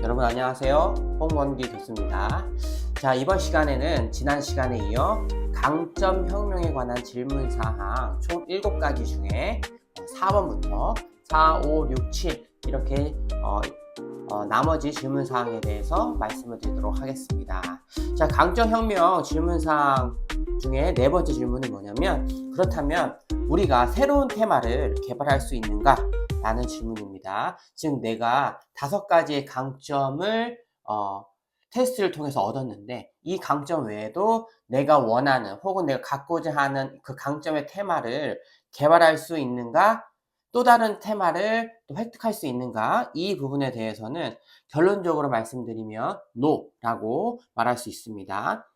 여러분 안녕하세요. 홍원기 교수입니다. 자, 이번 시간에는 지난 시간에 이어 강점 혁명에 관한 질문 사항 총 7가지 중에 4번부터 4, 5, 6, 7 이렇게 나머지 질문 사항에 대해서 말씀을 드리도록 하겠습니다. 자, 강점 혁명 질문 사항 중에 4번째 질문은 뭐냐면, 그렇다면 우리가 새로운 테마를 개발할 수 있는가? 라는 질문입니다. 즉 내가 5가지의 강점을 테스트를 통해서 얻었는데, 이 강점 외에도 내가 원하는 혹은 내가 갖고자 하는 그 강점의 테마를 개발할 수 있는가, 또 다른 테마를 또 획득할 수 있는가, 이 부분에 대해서는 결론적으로 말씀드리면 NO라고 말할 수 있습니다.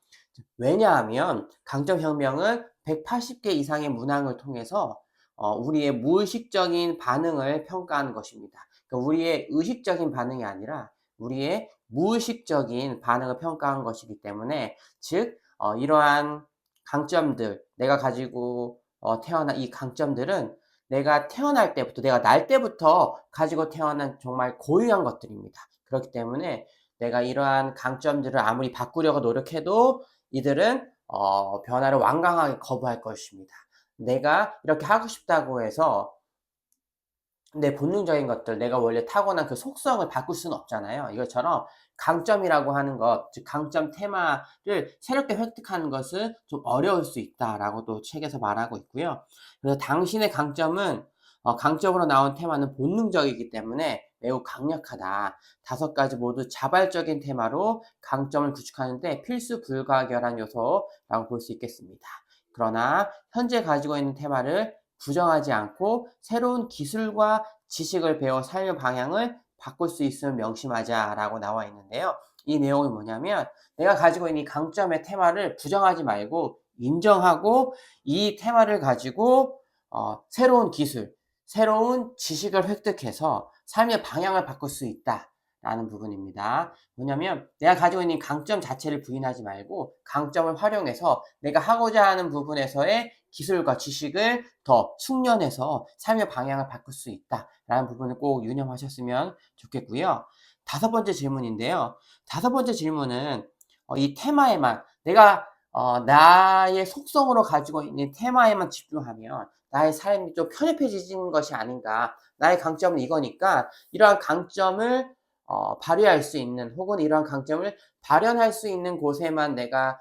왜냐하면 강점혁명은 180개 이상의 문항을 통해서 우리의 무의식적인 반응을 평가하는 것입니다. 그러니까 우리의 의식적인 반응이 아니라 우리의 무의식적인 반응을 평가한 것이기 때문에, 즉 이러한 강점들, 내가 가지고 태어난 이 강점들은 내가 태어날 때부터, 내가 날 때부터 가지고 태어난 정말 고유한 것들입니다. 그렇기 때문에 내가 이러한 강점들을 아무리 바꾸려고 노력해도 이들은 변화를 완강하게 거부할 것입니다. 내가 이렇게 하고 싶다고 해서 내 본능적인 것들, 내가 원래 타고난 그 속성을 바꿀 수는 없잖아요. 이것처럼 강점이라고 하는 것, 즉 강점 테마를 새롭게 획득하는 것은 좀 어려울 수 있다라고 또 책에서 말하고 있고요. 그래서 당신의 강점은 강점으로 나온 테마는 본능적이기 때문에 매우 강력하다. 5가지 모두 자발적인 테마로 강점을 구축하는데 필수 불가결한 요소라고 볼 수 있겠습니다. 그러나 현재 가지고 있는 테마를 부정하지 않고 새로운 기술과 지식을 배워 삶의 방향을 바꿀 수 있음을 명심하자라고 나와 있는데요. 이 내용은 뭐냐면, 내가 가지고 있는 이 강점의 테마를 부정하지 말고 인정하고 이 테마를 가지고 새로운 기술, 새로운 지식을 획득해서 삶의 방향을 바꿀 수 있다라는 부분입니다. 뭐냐면 내가 가지고 있는 강점 자체를 부인하지 말고 강점을 활용해서 내가 하고자 하는 부분에서의 기술과 지식을 더 숙련해서 삶의 방향을 바꿀 수 있다라는 부분을 꼭 유념하셨으면 좋겠고요. 5번째 질문인데요. 5번째 질문은 이 테마에만, 내가 나의 속성으로 가지고 있는 테마에만 집중하면 나의 삶이 좀 편협해지는 것이 아닌가. 나의 강점은 이거니까 이러한 강점을 발휘할 수 있는, 혹은 이러한 강점을 발현할 수 있는 곳에만 내가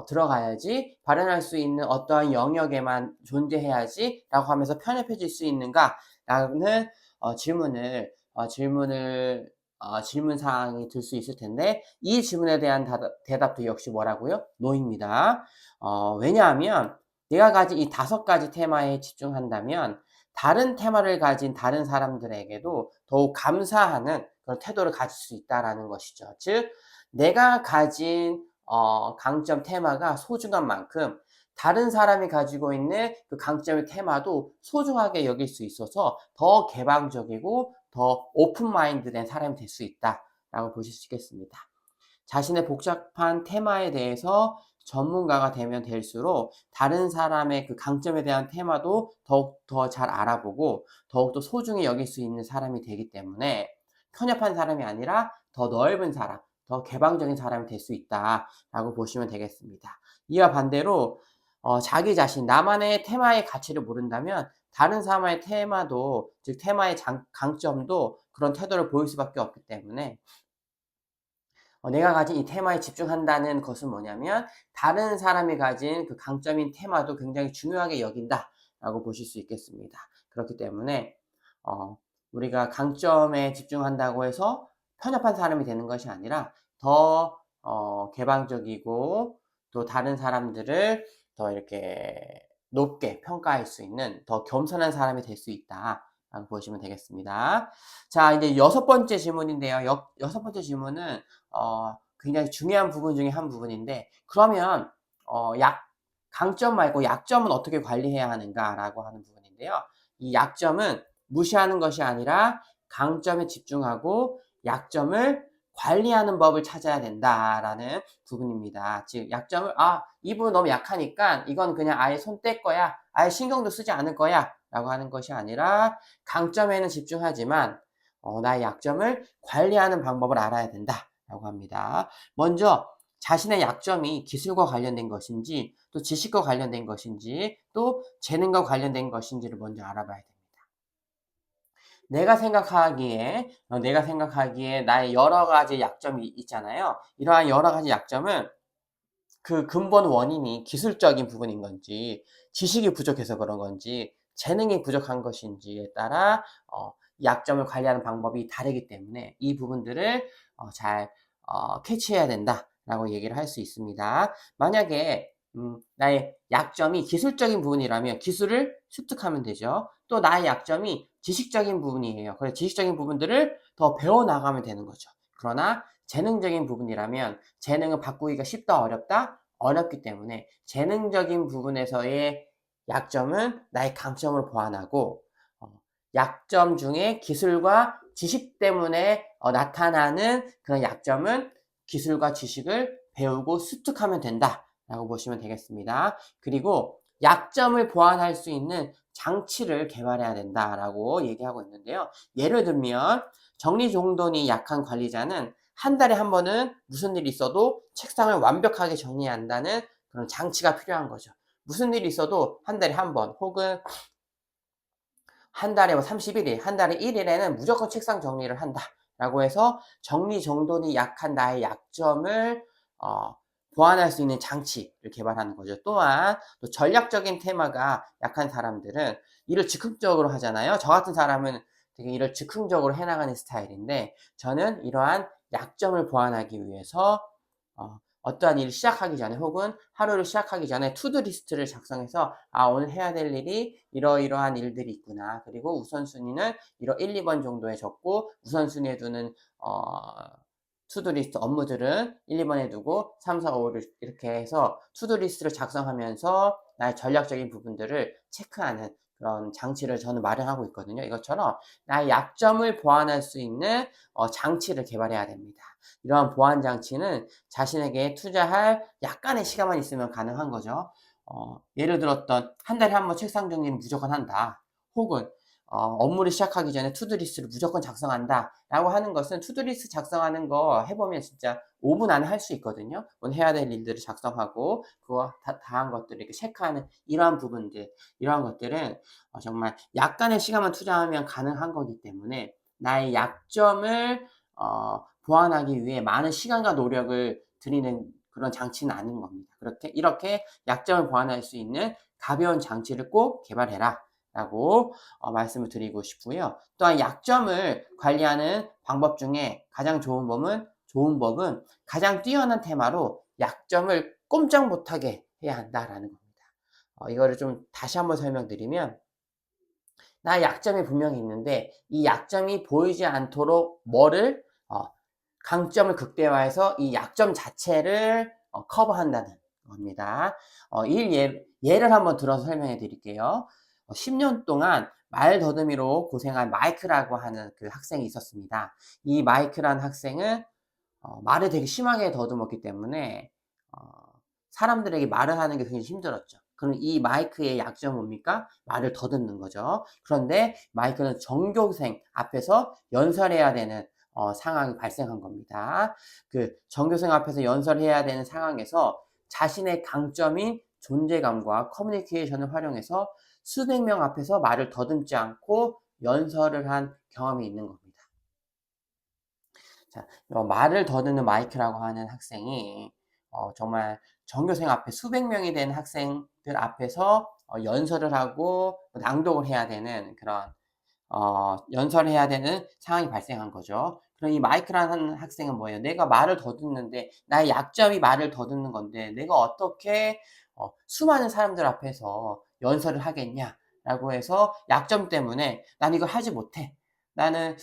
들어가야지, 발현할 수 있는 어떠한 영역에만 존재해야지 라고 하면서 편협해질 수 있는가 라는 질문 사항이 들 수 있을 텐데, 이 질문에 대한 대답도 역시 뭐라고요? 노입니다. 왜냐하면 내가 가진 이 5가지 테마에 집중한다면 다른 테마를 가진 다른 사람들에게도 더욱 감사하는 그런 태도를 가질 수 있다라는 것이죠. 즉 내가 가진 강점 테마가 소중한 만큼 다른 사람이 가지고 있는 그 강점의 테마도 소중하게 여길 수 있어서 더 개방적이고 더 오픈 마인드된 사람이 될 수 있다라고 보실 수 있겠습니다. 자신의 복잡한 테마에 대해서 전문가가 되면 될수록 다른 사람의 그 강점에 대한 테마도 더욱 더 잘 알아보고 더욱더 소중히 여길 수 있는 사람이 되기 때문에 편협한 사람이 아니라 더 넓은 사람, 더 개방적인 사람이 될 수 있다라고 보시면 되겠습니다. 이와 반대로 자기 자신, 나만의 테마의 가치를 모른다면 다른 사람의 테마도, 즉 테마의 강점도 그런 태도를 보일 수밖에 없기 때문에 내가 가진 이 테마에 집중한다는 것은 뭐냐면 다른 사람이 가진 그 강점인 테마도 굉장히 중요하게 여긴다라고 보실 수 있겠습니다. 그렇기 때문에 우리가 강점에 집중한다고 해서 편협한 사람이 되는 것이 아니라 더 개방적이고 또 다른 사람들을 더 이렇게 높게 평가할 수 있는 더 겸손한 사람이 될 수 있다라고 보시면 되겠습니다. 자, 이제 6번째 질문인데요. 6번째 질문은 굉장히 중요한 부분 중에 한 부분인데, 그러면 강점 말고 약점은 어떻게 관리해야 하는가라고 하는 부분인데요. 이 약점은 무시하는 것이 아니라 강점에 집중하고 약점을 관리하는 법을 찾아야 된다라는 부분입니다. 즉 약점을 이 부분 너무 약하니까 이건 그냥 아예 손 뗄 거야, 아예 신경도 쓰지 않을 거야 라고 하는 것이 아니라 강점에는 집중하지만 나의 약점을 관리하는 방법을 알아야 된다라고 합니다. 먼저 자신의 약점이 기술과 관련된 것인지 또 지식과 관련된 것인지 또 재능과 관련된 것인지를 먼저 알아봐야 됩니다. 내가 생각하기에 나의 여러 가지 약점이 있잖아요. 이러한 여러 가지 약점은 그 근본 원인이 기술적인 부분인 건지 지식이 부족해서 그런 건지 재능이 부족한 것인지에 따라 약점을 관리하는 방법이 다르기 때문에 이 부분들을 잘 캐치해야 된다라고 얘기를 할 수 있습니다. 만약에 나의 약점이 기술적인 부분이라면 기술을 습득하면 되죠. 또 나의 약점이 지식적인 부분이에요. 그래서 지식적인 부분들을 더 배워나가면 되는 거죠. 그러나 재능적인 부분이라면 재능을 바꾸기가 쉽다 어렵다? 어렵기 때문에 재능적인 부분에서의 약점은 나의 강점으로 보완하고 약점 중에 기술과 지식 때문에 나타나는 그런 약점은 기술과 지식을 배우고 습득하면 된다라고 보시면 되겠습니다. 그리고 약점을 보완할 수 있는 장치를 개발해야 된다라고 얘기하고 있는데요. 예를 들면 정리정돈이 약한 관리자는 한 달에 한 번은 무슨 일이 있어도 책상을 완벽하게 정리한다는 그런 장치가 필요한 거죠. 무슨 일이 있어도 한 달에 한 번 혹은 한 달에 뭐 31일, 한 달에 1일에는 무조건 책상 정리를 한다라고 해서 정리정돈이 약한 나의 약점을 어, 보완할 수 있는 장치를 개발하는 거죠. 또한 또 전략적인 테마가 약한 사람들은 일을 즉흥적으로 하잖아요. 저 같은 사람은 되게 일을 즉흥적으로 해나가는 스타일인데 저는 이러한 약점을 보완하기 위해서 어떠한 일을 시작하기 전에 혹은 하루를 시작하기 전에 투두 리스트를 작성해서 오늘 해야 될 일이 이러이러한 일들이 있구나. 그리고 우선순위는 1, 2번 정도에 적고 우선순위에 두는 투두 리스트 업무들은 1, 2번에 두고 3, 4, 5를 이렇게 해서 투두 리스트를 작성하면서 나의 전략적인 부분들을 체크하는 그런 장치를 저는 마련하고 있거든요. 이것처럼 나의 약점을 보완할 수 있는 장치를 개발해야 됩니다. 이러한 보완 장치는 자신에게 투자할 약간의 시간만 있으면 가능한 거죠. 예를 들었던 한 달에 한 번 책상 정리는 무조건 한다. 혹은 업무를 시작하기 전에 투두리스트를 무조건 작성한다 라고 하는 것은 투두리스트 작성하는 거 해보면 진짜 5분 안에 할 수 있거든요. 오늘 해야 될 일들을 작성하고 그거 다한 것들을 이렇게 체크하는 이러한 부분들, 이러한 것들은 정말 약간의 시간만 투자하면 가능한 거기 때문에 나의 약점을 보완하기 위해 많은 시간과 노력을 들이는 그런 장치는 아닌 겁니다. 이렇게 약점을 보완할 수 있는 가벼운 장치를 꼭 개발해라 라고 말씀을 드리고 싶고요. 또한 약점을 관리하는 방법 중에 가장 좋은 법은 가장 뛰어난 테마로 약점을 꼼짝 못하게 해야 한다라는 겁니다. 이거를 좀 다시 한번 설명드리면 나의 약점이 분명히 있는데 이 약점이 보이지 않도록 강점을 극대화해서 이 약점 자체를 커버한다는 겁니다. 예를 한번 들어서 설명해 드릴게요. 10년 동안 말 더듬이로 고생한 마이크라고 하는 그 학생이 있었습니다. 이 마이크라는 학생은 말을 되게 심하게 더듬었기 때문에 어, 사람들에게 말을 하는 게 굉장히 힘들었죠. 그럼 이 마이크의 약점은 뭡니까? 말을 더듬는 거죠. 그런데 마이크는 전교생 앞에서 연설해야 되는 상황이 발생한 겁니다. 그 전교생 앞에서 연설해야 되는 상황에서 자신의 강점인 존재감과 커뮤니케이션을 활용해서 수백 명 앞에서 말을 더듬지 않고 연설을 한 경험이 있는 겁니다. 자, 말을 더듬는 마이크라고 하는 학생이 정말 전교생 앞에 수백 명이 된 학생들 앞에서 연설을 하고 낭독을 해야 되는 그런 연설을 해야 되는 상황이 발생한 거죠. 그럼 이 마이크라는 학생은 뭐예요? 내가 말을 더듬는데 나의 약점이 말을 더듬는 건데 내가 어떻게 수많은 사람들 앞에서 연설을 하겠냐라고 해서 약점 때문에 난 이걸 하지 못해. 나는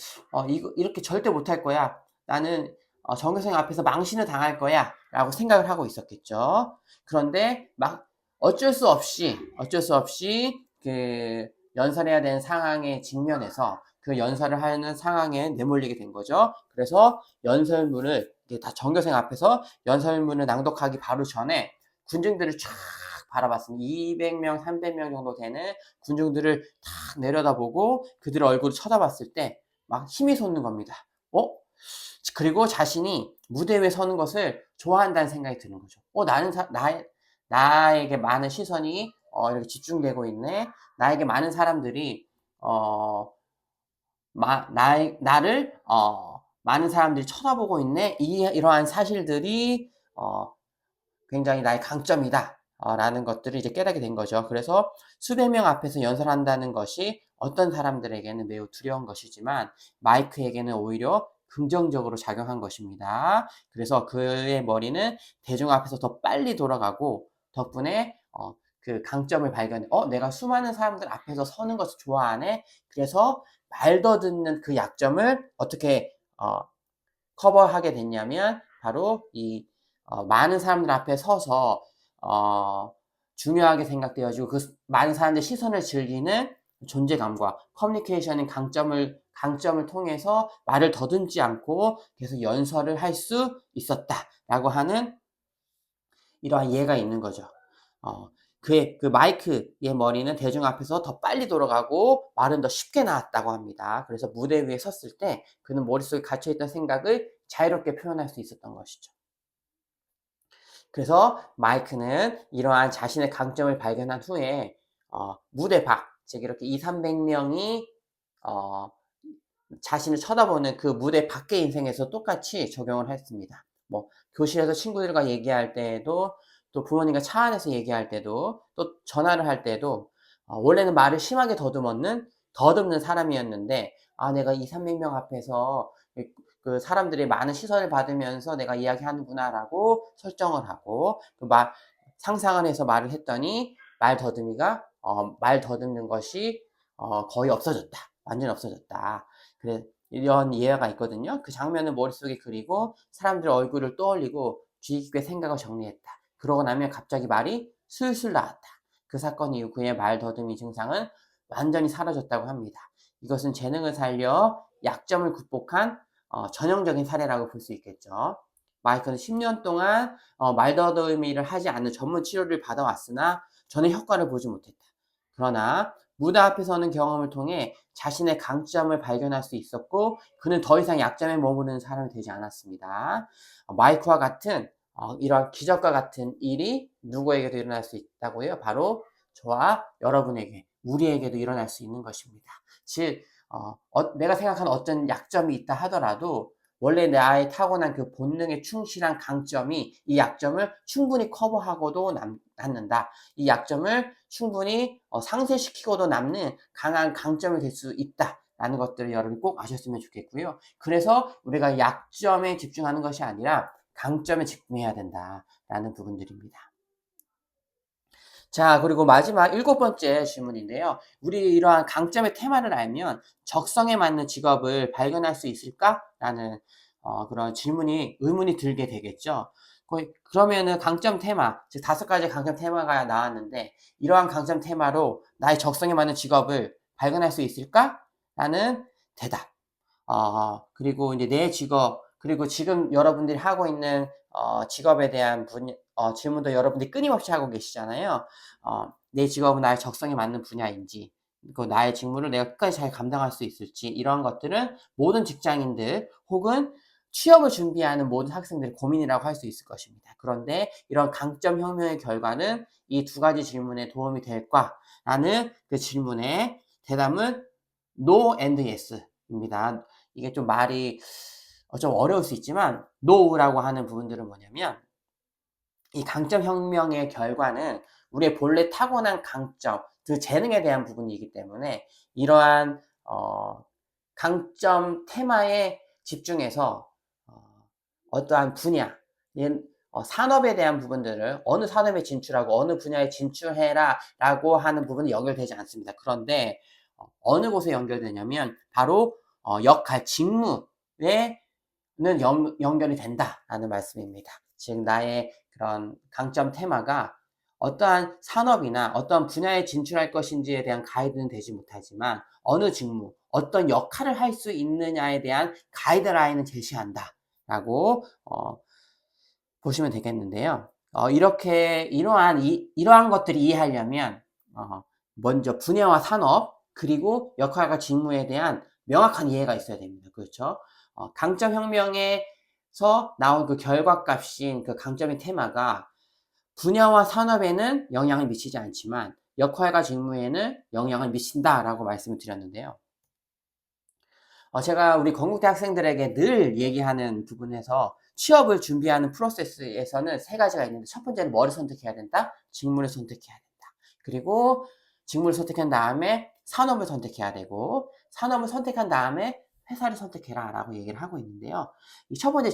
이거 이렇게 절대 못할 거야. 나는 전교생 앞에서 망신을 당할 거야라고 생각을 하고 있었겠죠. 그런데 막 어쩔 수 없이 그 연설해야 되는 상황에 직면해서 그 연설을 하는 상황에 내몰리게 된 거죠. 그래서 연설문을 다 전교생 앞에서 연설문을 낭독하기 바로 전에 군중들을 쫙 바라봤습니다. 200명, 300명 정도 되는 군중들을 탁 내려다보고 그들의 얼굴을 쳐다봤을 때 막 힘이 솟는 겁니다. 그리고 자신이 무대 위에 서는 것을 좋아한다는 생각이 드는 거죠. 나에게 많은 시선이 이렇게 집중되고 있네. 나에게 많은 사람들이 어, 나를 많은 사람들이 쳐다보고 있네. 이러한 사실들이 굉장히 나의 강점이다. 라는 것들을 이제 깨닫게 된 거죠. 그래서 수백 명 앞에서 연설한다는 것이 어떤 사람들에게는 매우 두려운 것이지만 마이크에게는 오히려 긍정적으로 작용한 것입니다. 그래서 그의 머리는 대중 앞에서 더 빨리 돌아가고 덕분에 그 강점을 발견해 내가 수많은 사람들 앞에서 서는 것을 좋아하네. 그래서 말 더듬는 그 약점을 어떻게 커버하게 됐냐면 바로 이 많은 사람들 앞에 서서 중요하게 생각되어지고 그 많은 사람들의 시선을 즐기는 존재감과 커뮤니케이션의 강점을 통해서 말을 더듬지 않고 계속 연설을 할 수 있었다라고 하는 이러한 예가 있는 거죠. 그의 그 마이크의 머리는 대중 앞에서 더 빨리 돌아가고 말은 더 쉽게 나왔다고 합니다. 그래서 무대 위에 섰을 때 그는 머릿속에 갇혀있던 생각을 자유롭게 표현할 수 있었던 것이죠. 그래서 마이크는 이러한 자신의 강점을 발견한 후에 무대 밖, 즉 이렇게 200~300명이 자신을 쳐다보는 그 무대 밖의 인생에서 똑같이 적용을 했습니다. 뭐 교실에서 친구들과 얘기할 때에도 또 부모님과 차 안에서 얘기할 때도 또 전화를 할 때도 원래는 말을 심하게 더듬는 사람이었는데 내가 200~300명 앞에서 그 사람들의 많은 시선을 받으면서 내가 이야기하는구나라고 설정을 하고 상상을 해서 말을 했더니 말 더듬는 것이 거의 없어졌다. 완전히 없어졌다. 그래 이런 예화가 있거든요. 그 장면을 머릿속에 그리고 사람들의 얼굴을 떠올리고 주의 깊게 생각을 정리했다. 그러고 나면 갑자기 말이 술술 나왔다. 그 사건 이후 그의 말 더듬이 증상은 완전히 사라졌다고 합니다. 이것은 재능을 살려 약점을 극복한 전형적인 사례라고 볼 수 있겠죠. 마이크는 10년 동안 말더듬이를 하지 않는 전문 치료를 받아왔으나 전혀 효과를 보지 못했다. 그러나 무대 앞에 서는 경험을 통해 자신의 강점을 발견할 수 있었고 그는 더 이상 약점에 머무르는 사람이 되지 않았습니다. 마이크와 같은 이러한 기적과 같은 일이 누구에게도 일어날 수 있다고요? 바로 저와 여러분에게, 우리에게도 일어날 수 있는 것입니다. 즉 내가 생각하는 어떤 약점이 있다 하더라도 원래 나의 타고난 그 본능에 충실한 강점이 이 약점을 충분히 커버하고도 남는다. 이 약점을 충분히 상쇄시키고도 남는 강한 강점이 될 수 있다. 라는 것들을 여러분이 꼭 아셨으면 좋겠고요. 그래서 우리가 약점에 집중하는 것이 아니라 강점에 집중해야 된다라는 부분들입니다. 자, 그리고 마지막 7번째 질문인데요. 우리 이러한 강점의 테마를 알면 적성에 맞는 직업을 발견할 수 있을까? 라는 그런 의문이 들게 되겠죠. 그러면은 강점 테마, 즉 5가지 강점 테마가 나왔는데 이러한 강점 테마로 나의 적성에 맞는 직업을 발견할 수 있을까? 라는 대답. 그리고 이제 내 직업, 그리고 지금 여러분들이 하고 있는 직업에 대한 질문도 여러분들이 끊임없이 하고 계시잖아요. 내 직업은 나의 적성에 맞는 분야인지, 그 나의 직무를 내가 끝까지 잘 감당할 수 있을지, 이런 것들은 모든 직장인들 혹은 취업을 준비하는 모든 학생들의 고민이라고 할 수 있을 것입니다. 그런데 이런 강점 혁명의 결과는 이 2가지 질문에 도움이 될까? 라는 그 질문의 대답은 No and Yes입니다. 이게 좀 말이 좀 어려울 수 있지만 no라고 하는 부분들은 뭐냐면 이 강점 혁명의 결과는 우리의 본래 타고난 강점, 그 재능에 대한 부분이기 때문에 이러한 강점 테마에 집중해서 어떠한 분야, 산업에 대한 부분들을 어느 산업에 진출하고 어느 분야에 진출해라 라고 하는 부분은 연결되지 않습니다. 그런데 어느 곳에 연결되냐면 바로 역할, 직무에는 연결이 된다라는 말씀입니다. 즉 나의 그런 강점 테마가 어떠한 산업이나 어떠한 분야에 진출할 것인지에 대한 가이드는 되지 못하지만 어느 직무, 어떤 역할을 할 수 있느냐에 대한 가이드라인을 제시한다라고 보시면 되겠는데요. 이러한 것들을 이해하려면 먼저 분야와 산업 그리고 역할과 직무에 대한 명확한 이해가 있어야 됩니다. 그렇죠? 강점 혁명에서 나온 그 결과값인 그 강점의 테마가 분야와 산업에는 영향을 미치지 않지만 역할과 직무에는 영향을 미친다라고 말씀을 드렸는데요. 제가 우리 건국대 학생들에게 늘 얘기하는 부분에서 취업을 준비하는 프로세스에서는 세 가지가 있는데, 첫 번째는 뭐를 선택해야 된다? 직무를 선택해야 된다. 그리고 직무를 선택한 다음에 산업을 선택해야 되고, 산업을 선택한 다음에 회사를 선택해라 라고 얘기를 하고 있는데요. 이 첫 번째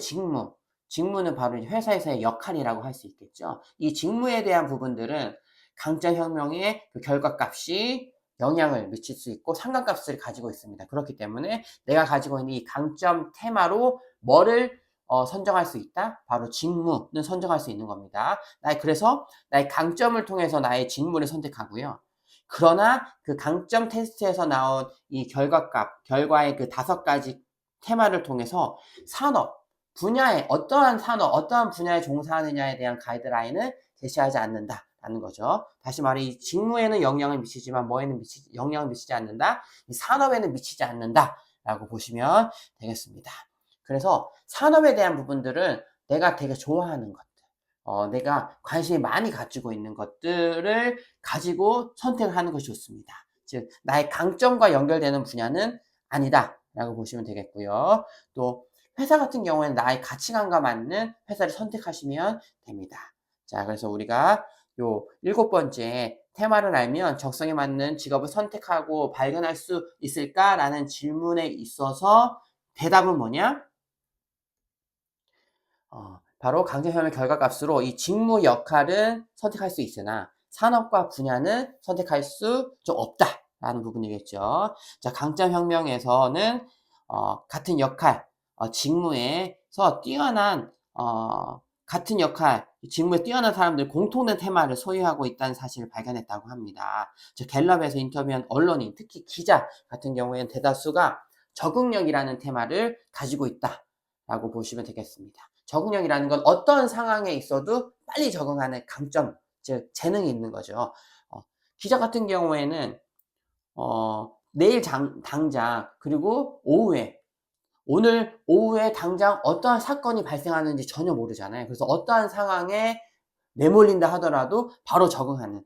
직무는 바로 회사에서의 역할이라고 할 수 있겠죠. 이 직무에 대한 부분들은 강점혁명의 그 결과값이 영향을 미칠 수 있고 상관값을 가지고 있습니다. 그렇기 때문에 내가 가지고 있는 이 강점 테마로 뭐를 선정할 수 있다? 바로 직무는 선정할 수 있는 겁니다. 그래서 나의 강점을 통해서 나의 직무를 선택하고요. 그러나 그 강점 테스트에서 나온 이 결과의 그 5가지 테마를 통해서 분야에 어떠한 분야에 종사하느냐에 대한 가이드라인을 제시하지 않는다라는 거죠. 다시 말해, 이 직무에는 영향을 미치지만 뭐에는 영향을 미치지 않는다? 이 산업에는 미치지 않는다라고 보시면 되겠습니다. 그래서 산업에 대한 부분들은 내가 되게 좋아하는 것들, 내가 관심이 많이 가지고 있는 것들을 가지고 선택을 하는 것이 좋습니다. 즉, 나의 강점과 연결되는 분야는 아니다라고 보시면 되겠고요. 또 회사 같은 경우에는 나의 가치관과 맞는 회사를 선택하시면 됩니다. 자, 그래서 우리가 요 7번째 테마를 알면 적성에 맞는 직업을 선택하고 발견할 수 있을까라는 질문에 있어서 대답은 뭐냐? 바로 강제협의 결과값으로 이 직무 역할은 선택할 수 있으나 산업과 분야는 선택할 수 좀 없다라는 부분이겠죠. 자, 강점혁명에서는 같은 역할, 직무에서 같은 역할, 직무에 뛰어난 사람들 공통된 테마를 소유하고 있다는 사실을 발견했다고 합니다. 즉, 갤럽에서 인터뷰한 언론인, 특히 기자 같은 경우에는 대다수가 적응력이라는 테마를 가지고 있다라고 보시면 되겠습니다. 적응력이라는 건 어떤 상황에 있어도 빨리 적응하는 강점, 즉 재능이 있는 거죠. 기자 같은 경우에는 내일 당장, 그리고 오늘 오후에 당장 어떠한 사건이 발생하는지 전혀 모르잖아요. 그래서 어떠한 상황에 내몰린다 하더라도 바로 적응하는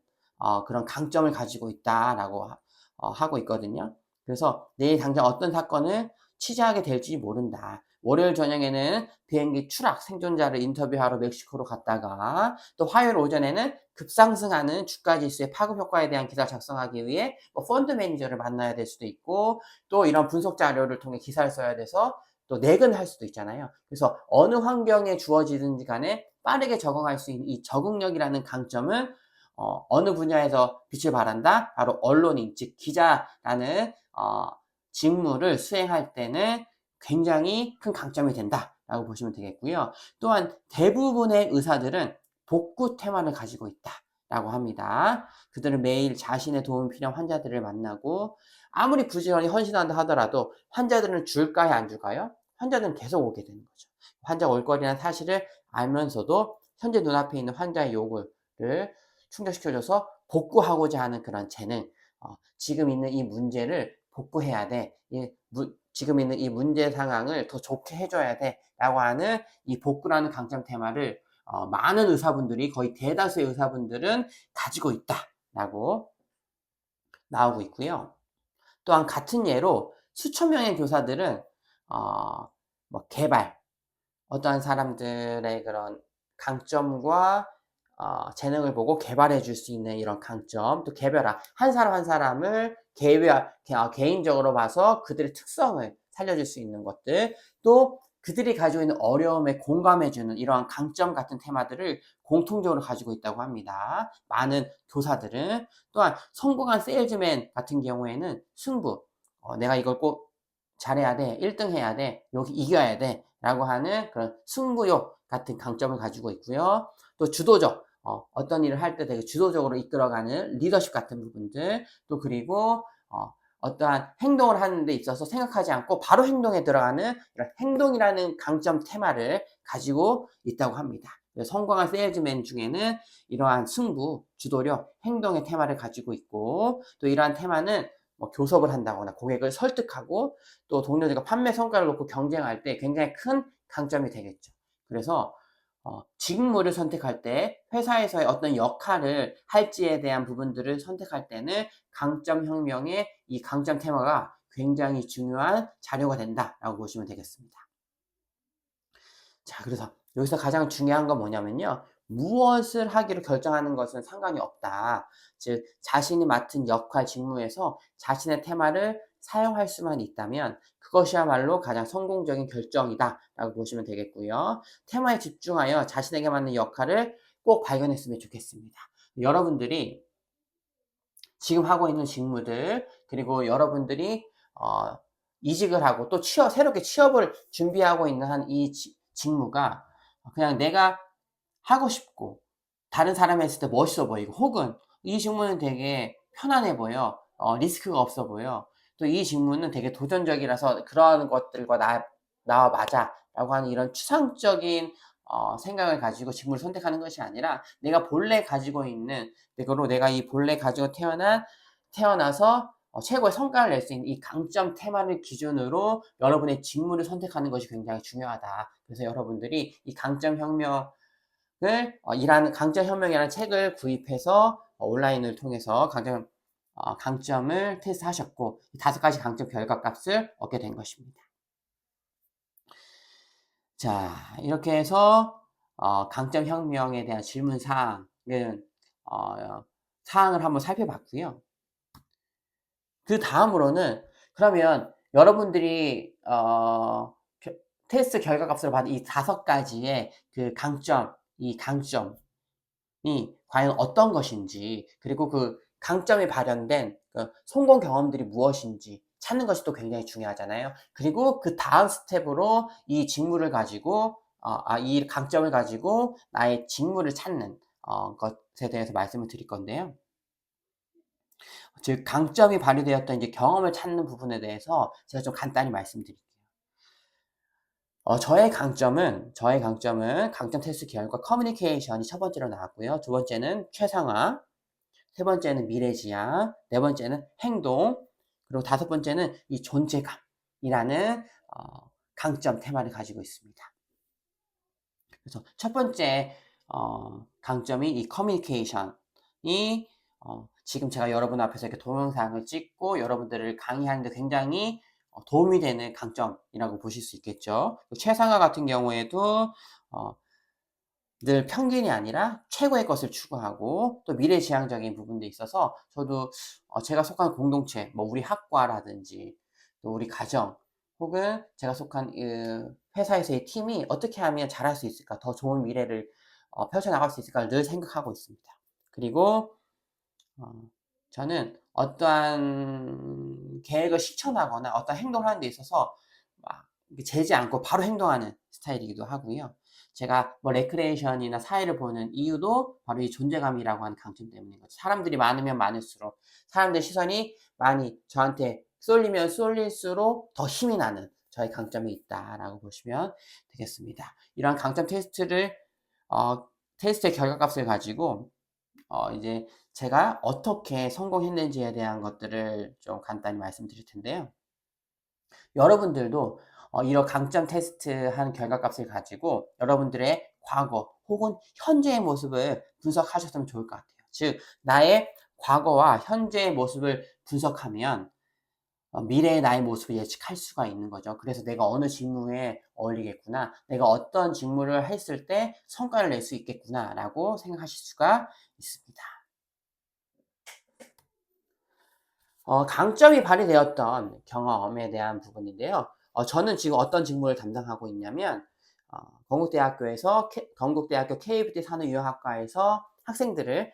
그런 강점을 가지고 있다라고 하고 있거든요. 그래서 내일 당장 어떤 사건을 취재하게 될지 모른다. 월요일 저녁에는 비행기 추락 생존자를 인터뷰하러 멕시코로 갔다가 또 화요일 오전에는 급상승하는 주가 지수의 파급 효과에 대한 기사를 작성하기 위해 펀드 매니저를 만나야 될 수도 있고, 또 이런 분석 자료를 통해 기사를 써야 돼서 또 내근할 수도 있잖아요. 그래서 어느 환경에 주어지든지 간에 빠르게 적응할 수 있는 이 적응력이라는 강점은 어느 분야에서 빛을 발한다? 바로 언론인, 즉 기자라는 직무를 수행할 때는 굉장히 큰 강점이 된다라고 보시면 되겠고요. 또한 대부분의 의사들은 복구 테마를 가지고 있다라고 합니다. 그들은 매일 자신의 도움이 필요한 환자들을 만나고 아무리 부지런히 헌신한다 하더라도 환자들은 줄까요, 안 줄까요? 환자들은 계속 오게 되는 거죠. 환자가 올 거리라는 사실을 알면서도 현재 눈앞에 있는 환자의 요구를 충족시켜줘서 복구하고자 하는 그런 재능, 지금 있는 이 문제를 복구해야 돼. 지금 있는 이 문제 상황을 더 좋게 해줘야 돼. 라고 하는 이 복구라는 강점 테마를 많은 의사분들이, 거의 대다수의 의사분들은 가지고 있다라고 나오고 있고요. 또한 같은 예로 수천 명의 교사들은 개발, 어떠한 사람들의 그런 강점과 재능을 보고 개발해 줄 수 있는 이런 강점, 또 개별화, 한 사람 한 사람을 개인적으로 봐서 그들의 특성을 살려줄 수 있는 것들, 또 그들이 가지고 있는 어려움에 공감해주는 이러한 강점 같은 테마들을 공통적으로 가지고 있다고 합니다. 많은 교사들은. 또한 성공한 세일즈맨 같은 경우에는 승부, 내가 이걸 꼭 잘해야 돼, 1등 해야 돼, 여기 이겨야 돼 라고 하는 그런 승부욕 같은 강점을 가지고 있고요. 또 주도적, 어떤 일을 할 때 되게 주도적으로 이끌어가는 리더십 같은 부분들, 또 그리고 어떠한 행동을 하는 데 있어서 생각하지 않고 바로 행동에 들어가는 이런 행동이라는 강점 테마를 가지고 있다고 합니다. 성공한 세일즈맨 중에는 이러한 승부, 주도력, 행동의 테마를 가지고 있고, 또 이러한 테마는 뭐 교섭을 한다거나 고객을 설득하고 또 동료들과 판매 성과를 놓고 경쟁할 때 굉장히 큰 강점이 되겠죠. 그래서 직무를 선택할 때 회사에서의 어떤 역할을 할지에 대한 부분들을 선택할 때는 강점 혁명의 이 강점 테마가 굉장히 중요한 자료가 된다라고 보시면 되겠습니다. 자, 그래서 여기서 가장 중요한 건 뭐냐면요. 무엇을 하기로 결정하는 것은 상관이 없다. 즉, 자신이 맡은 역할, 직무에서 자신의 테마를 사용할 수만 있다면 그것이야말로 가장 성공적인 결정이다 라고 보시면 되겠고요. 테마에 집중하여 자신에게 맞는 역할을 꼭 발견했으면 좋겠습니다. 여러분들이 지금 하고 있는 직무들, 그리고 여러분들이 이직을 하고 또 새롭게 취업을 준비하고 있는 한 이 직무가 그냥 내가 하고 싶고 다른 사람이 했을 때 멋있어 보이고, 혹은 이 직무는 되게 편안해 보여, 리스크가 없어 보여, 또 이 직무는 되게 도전적이라서 그러한 것들과 나와 맞아 라고 하는 이런 추상적인 생각을 가지고 직무를 선택하는 것이 아니라, 내가 본래 가지고 있는, 내가 이 본래 가지고 태어나서 최고의 성과를 낼 수 있는 이 강점 테마를 기준으로 여러분의 직무를 선택하는 것이 굉장히 중요하다. 그래서 여러분들이 이 강점 혁명이라는 책을 구입해서 온라인을 통해서 강점을 테스트하셨고 5가지 강점 결과값을 얻게 된 것입니다. 자, 이렇게 해서 강점 혁명에 대한 질문 사항을 한번 살펴봤고요. 그 다음으로는, 그러면 여러분들이 테스트 결과값으로 받은 이 5가지의 그 이 강점이 과연 어떤 것인지, 그리고 그 강점이 발현된 그 성공 경험들이 무엇인지 찾는 것이 또 굉장히 중요하잖아요. 그리고 그 다음 스텝으로 이 강점을 가지고 나의 직무를 찾는 것에 대해서 말씀을 드릴 건데요. 즉, 강점이 발휘되었던 이제 경험을 찾는 부분에 대해서 제가 좀 간단히 말씀드릴게요. 저의 강점은 강점 테스트 결과 커뮤니케이션이 첫 번째로 나왔고요. 두 번째는 최상화, 세 번째는 미래지향, 네 번째는 행동, 그리고 다섯 번째는 이 존재감이라는 강점 테마를 가지고 있습니다. 그래서 첫 번째 강점이 이 커뮤니케이션이 지금 제가 여러분 앞에서 이렇게 동영상을 찍고 여러분들을 강의하는데 굉장히 도움이 되는 강점이라고 보실 수 있겠죠. 최상화 같은 경우에도 늘 평균이 아니라 최고의 것을 추구하고 또 미래지향적인 부분도 있어서, 저도 제가 속한 공동체, 뭐 우리 학과라든지 또 우리 가정, 혹은 제가 속한 회사에서의 팀이 어떻게 하면 잘할 수 있을까, 더 좋은 미래를 펼쳐나갈 수 있을까를 늘 생각하고 있습니다. 그리고 저는 어떠한 계획을 실천하거나 어떤 행동을 하는 데 있어서 막 재지 않고 바로 행동하는 스타일이기도 하고요. 제가 뭐 레크레이션이나 사회를 보는 이유도 바로 이 존재감이라고 하는 강점 때문인 거죠. 사람들이 많으면 많을수록, 사람들 시선이 많이 저한테 쏠리면 쏠릴수록 더 힘이 나는 저의 강점이 있다라고 보시면 되겠습니다. 이러한 강점 테스트의 결과값을 가지고 이제 제가 어떻게 성공했는지에 대한 것들을 좀 간단히 말씀드릴 텐데요. 여러분들도 이런 강점 테스트한 결과값을 가지고 여러분들의 과거 혹은 현재의 모습을 분석하셨으면 좋을 것 같아요. 즉, 나의 과거와 현재의 모습을 분석하면 미래의 나의 모습을 예측할 수가 있는 거죠. 그래서 내가 어느 직무에 어울리겠구나, 내가 어떤 직무를 했을 때 성과를 낼 수 있겠구나 라고 생각하실 수가 있습니다. 강점이 발휘되었던 경험에 대한 부분인데요. 저는 지금 어떤 직무를 담당하고 있냐면, 건국대학교 KBT 산후유학과에서 학생들을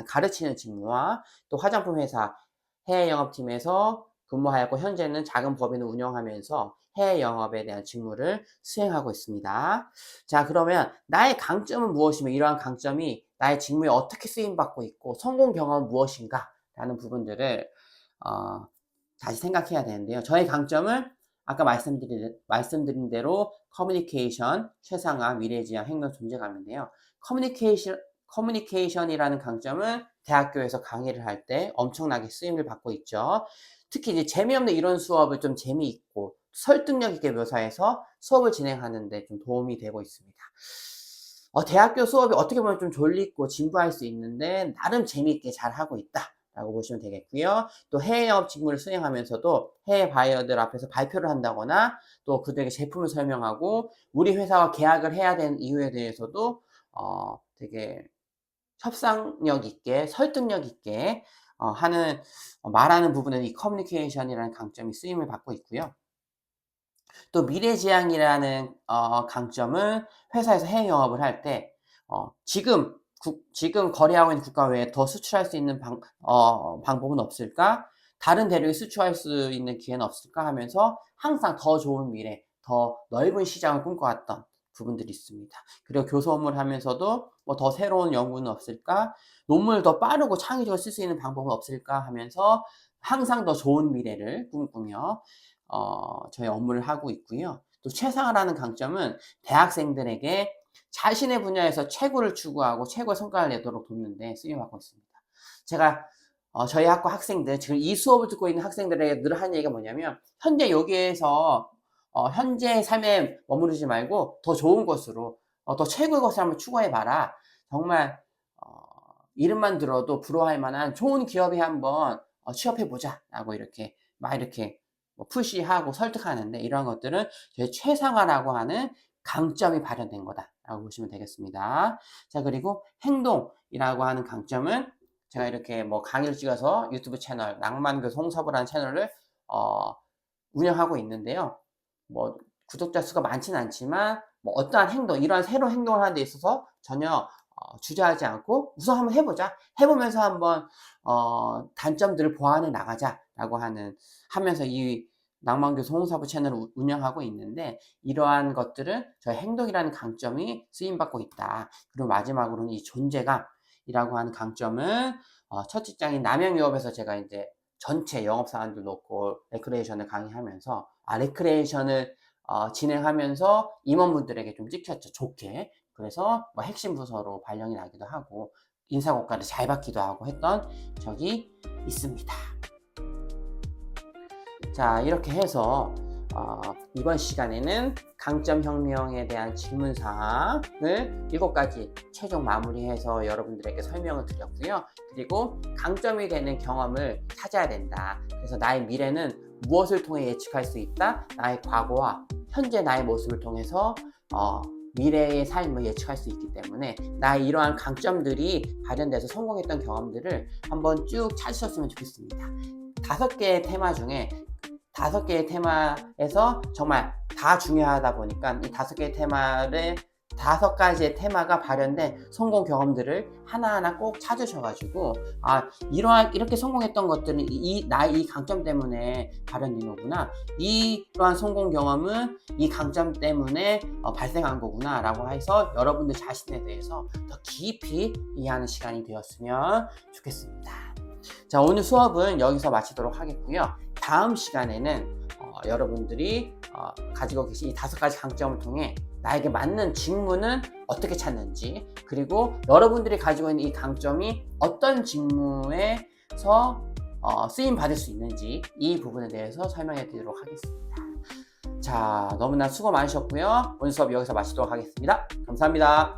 가르치는 직무와, 또 화장품 회사 해외 영업팀에서 근무하였고, 현재는 작은 법인을 운영하면서 해외 영업에 대한 직무를 수행하고 있습니다. 자, 그러면 나의 강점은 무엇이며 이러한 강점이 나의 직무에 어떻게 쓰임받고 있고 성공 경험은 무엇인가 라는 부분들을 다시 생각해야 되는데요. 저의 강점은 아까 말씀드린 대로 커뮤니케이션, 최상화, 미래지향, 행동, 존재감인데요. 커뮤니케이션이라는 강점은 대학교에서 강의를 할 때 엄청나게 쓰임을 받고 있죠. 특히 이제 재미없는 이론 수업을 좀 재미있고 설득력 있게 묘사해서 수업을 진행하는 데 좀 도움이 되고 있습니다. 대학교 수업이 어떻게 보면 좀 졸리고 진부할 수 있는데 나름 재미있게 잘하고 있다라고 보시면 되겠고요. 또 해외 영업 직무를 수행하면서도 해외 바이어들 앞에서 발표를 한다거나 또 그들에게 제품을 설명하고 우리 회사와 계약을 해야 되는 이유에 대해서도 되게 협상력 있게 설득력 있게 하는 말하는 부분에 이 커뮤니케이션이라는 강점이 쓰임을 받고 있고요. 또 미래지향이라는 강점은 회사에서 해외 영업을 할 때 지금 거래하고 있는 국가 외에 더 수출할 수 있는 방법은 없을까? 다른 대륙에 수출할 수 있는 기회는 없을까? 하면서 항상 더 좋은 미래, 더 넓은 시장을 꿈꿔왔던 부분들이 있습니다. 그리고 교수 업무를 하면서도 뭐 더 새로운 연구는 없을까? 논문을 더 빠르고 창의적으로 쓸 수 있는 방법은 없을까? 하면서 항상 더 좋은 미래를 꿈꾸며 저희 업무를 하고 있고요. 또 최상화라는 강점은 대학생들에게 자신의 분야에서 최고를 추구하고 최고의 성과를 내도록 돕는 데 쓰임받고 있습니다. 제가 저희 학과 학생들, 지금 이 수업을 듣고 있는 학생들에게 늘 하는 얘기가 뭐냐면 현재 여기에서 현재의 삶에 머무르지 말고 더 좋은 것으로 더 최고의 것을 한번 추구해봐라. 정말 이름만 들어도 부러워할 만한 좋은 기업에 한번 취업해보자 라고 이렇게 뭐 푸시하고 설득하는데 이러한 것들은 저희 최상화라고 하는 강점이 발현된 거다라고 보시면 되겠습니다. 자, 그리고 행동이라고 하는 강점은 제가 이렇게 뭐 강의를 찍어서 유튜브 채널 낭만교수 홍서부라는 채널을 운영하고 있는데요. 뭐 구독자 수가 많지는 않지만 뭐 어떠한 행동, 이러한 새로운 행동을 하는 데 있어서 전혀 주저하지 않고 우선 한번 해보자. 해보면서 한번 단점들을 보완해 나가자라고 하면서 이 낭만교수 홍사부 채널을 운영하고 있는데 이러한 것들은 저희 행동이라는 강점이 쓰임받고 있다. 그리고 마지막으로는 이 존재감이라고 하는 강점은 첫 직장인 남양유업에서 제가 이제 전체 영업사원들 놓고 레크레이션을 강의하면서 레크레이션을 진행하면서 임원분들에게 좀 찍혔죠. 좋게. 그래서 뭐 핵심 부서로 발령이 나기도 하고 인사고과를 잘 받기도 하고 했던 적이 있습니다. 자, 이렇게 해서 이번 시간에는 강점혁명에 대한 질문사항을 7가지 최종 마무리해서 여러분들에게 설명을 드렸고요. 그리고 강점이 되는 경험을 찾아야 된다. 그래서 나의 미래는 무엇을 통해 예측할 수 있다? 나의 과거와 현재 나의 모습을 통해서 미래의 삶을 예측할 수 있기 때문에 나의 이러한 강점들이 발현돼서 성공했던 경험들을 한번 쭉 찾으셨으면 좋겠습니다. 5개의 테마 중에 5개의 테마에서 정말 다 중요하다 보니까 이 5개의 테마를 5가지의 테마가 발현된 성공 경험들을 하나하나 꼭 찾으셔가지고 이렇게 성공했던 것들은 나의 이 강점 때문에 발현된 거구나, 이러한 성공 경험은 이 강점 때문에 발생한 거구나 라고 해서 여러분들 자신에 대해서 더 깊이 이해하는 시간이 되었으면 좋겠습니다. 자, 오늘 수업은 여기서 마치도록 하겠고요. 다음 시간에는 여러분들이 가지고 계신 이 5가지 강점을 통해 나에게 맞는 직무는 어떻게 찾는지, 그리고 여러분들이 가지고 있는 이 강점이 어떤 직무에서 쓰임 받을 수 있는지 이 부분에 대해서 설명해 드리도록 하겠습니다. 자, 너무나 수고 많으셨고요. 오늘 수업 여기서 마치도록 하겠습니다. 감사합니다.